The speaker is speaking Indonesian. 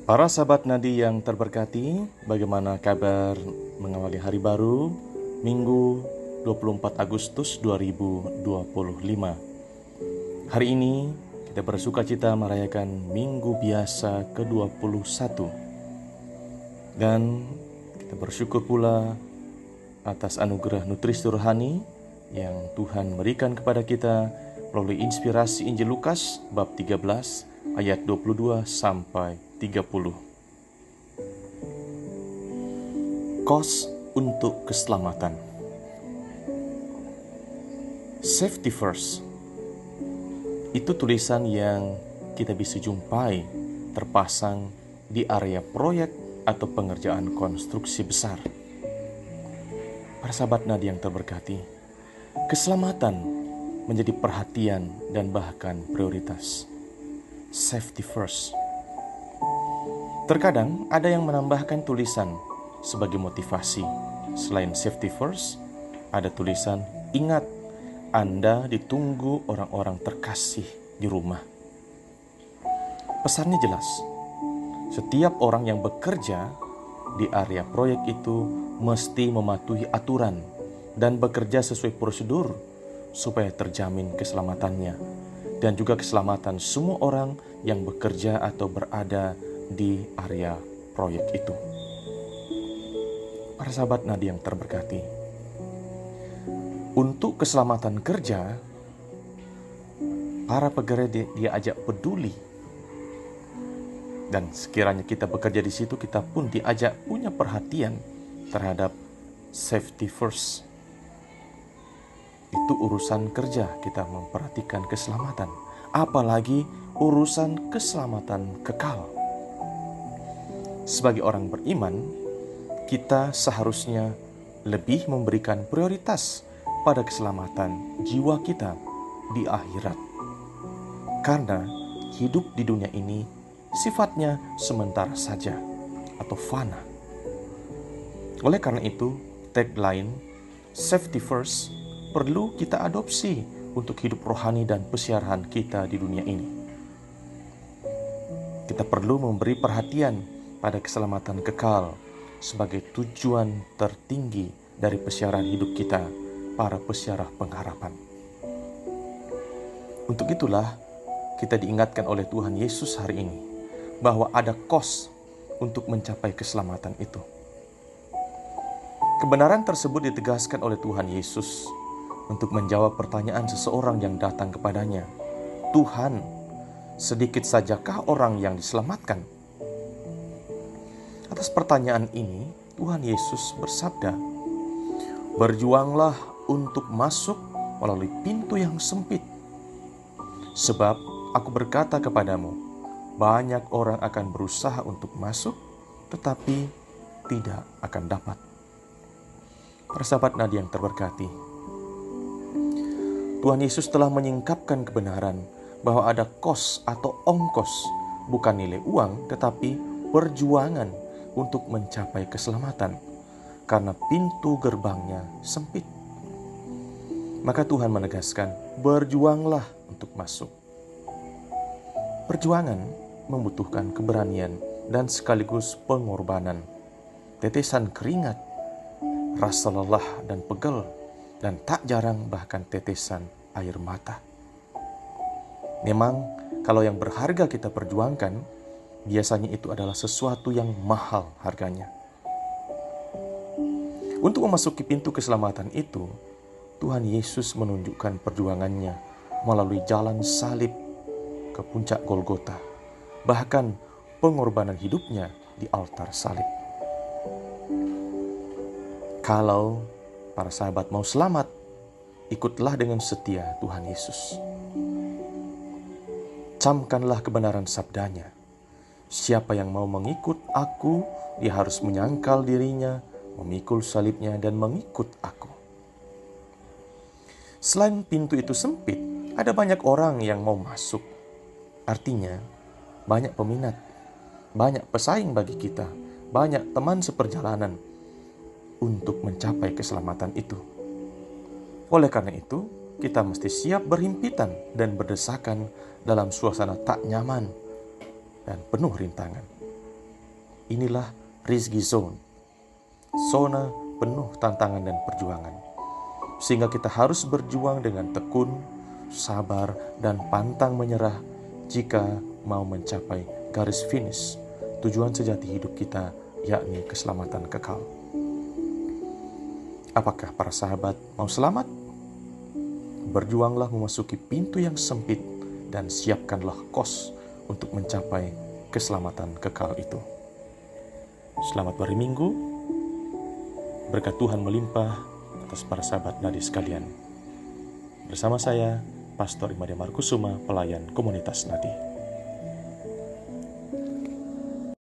Para sahabat nadi yang terberkati, bagaimana kabar mengawali hari baru, Minggu 24 Agustus 2025. Hari ini kita bersuka cita merayakan Minggu Biasa ke-21. Dan kita bersyukur pula atas anugerah nutrisi rohani yang Tuhan berikan kepada kita melalui inspirasi Injil Lukas bab 13 ayat 22 sampai 30. Kos untuk keselamatan. Safety first. Itu tulisan yang kita bisa jumpai terpasang di area proyek atau pengerjaan konstruksi besar. Para sahabat nadi yang terberkati, keselamatan menjadi perhatian dan bahkan prioritas. Safety first. Terkadang ada yang menambahkan tulisan sebagai motivasi. Selain safety first, ada tulisan, ingat, Anda ditunggu orang-orang terkasih di rumah. Pesannya jelas. Setiap orang yang bekerja di area proyek itu mesti mematuhi aturan dan bekerja sesuai prosedur supaya terjamin keselamatannya dan juga keselamatan semua orang yang bekerja atau berada di area proyek itu. Para sahabat nadi yang terberkati, untuk keselamatan kerja, para pegawai diajak peduli. Dan sekiranya kita bekerja di situ, kita pun diajak punya perhatian terhadap safety first. Itu urusan kerja, kita memperhatikan keselamatan. Apalagi urusan keselamatan kekal. Sebagai orang beriman, kita seharusnya lebih memberikan prioritas pada keselamatan jiwa kita di akhirat. Karena hidup di dunia ini sifatnya sementara saja atau fana. Oleh karena itu, tagline safety first perlu kita adopsi untuk hidup rohani dan pesiaran kita di dunia ini. Kita perlu memberi perhatian pada keselamatan kekal sebagai tujuan tertinggi dari pesiaran hidup kita, para pesiarah pengharapan. Untuk itulah kita diingatkan oleh Tuhan Yesus hari ini bahwa ada kos untuk mencapai keselamatan itu. Kebenaran tersebut ditegaskan oleh Tuhan Yesus untuk menjawab pertanyaan seseorang yang datang kepadanya. Tuhan, sedikit sajakah orang yang diselamatkan? Atas pertanyaan ini, Tuhan Yesus bersabda, berjuanglah untuk masuk melalui pintu yang sempit. Sebab aku berkata kepadamu, banyak orang akan berusaha untuk masuk, tetapi tidak akan dapat. Para sahabat nadi yang terberkati, Tuhan Yesus telah menyingkapkan kebenaran bahwa ada kos atau ongkos, bukan nilai uang, tetapi perjuangan untuk mencapai keselamatan, karena pintu gerbangnya sempit. Maka Tuhan menegaskan, berjuanglah untuk masuk. Perjuangan membutuhkan keberanian dan sekaligus pengorbanan, tetesan keringat, rasa lelah dan pegel, dan tak jarang bahkan tetesan air mata. Memang kalau yang berharga kita perjuangkan, biasanya itu adalah sesuatu yang mahal harganya. Untuk memasuki pintu keselamatan itu, Tuhan Yesus menunjukkan perjuangannya melalui jalan salib ke puncak Golgota, bahkan pengorbanan hidupnya di altar salib. Kalau para sahabat mau selamat, ikutlah dengan setia Tuhan Yesus. Camkanlah kebenaran sabdanya. Siapa yang mau mengikut aku, dia harus menyangkal dirinya, memikul salibnya, dan mengikut aku. Selain pintu itu sempit, ada banyak orang yang mau masuk. Artinya, banyak peminat, banyak pesaing bagi kita, banyak teman seperjalanan untuk mencapai keselamatan itu. Oleh karena itu, kita mesti siap berhimpitan dan berdesakan dalam suasana tak nyaman dan penuh rintangan. Inilah Rizky Zone, zona penuh tantangan dan perjuangan. Sehingga kita harus berjuang dengan tekun, sabar, dan pantang menyerah jika mau mencapai garis finish tujuan sejati hidup kita, yakni keselamatan kekal. Apakah para sahabat mau selamat? Berjuanglah memasuki pintu yang sempit dan siapkanlah kos untuk mencapai keselamatan kekal itu. Selamat hari Minggu, berkat Tuhan melimpah atas para sahabat nadi sekalian. Bersama saya, Pastor Imade Markusuma, pelayan komunitas nadi.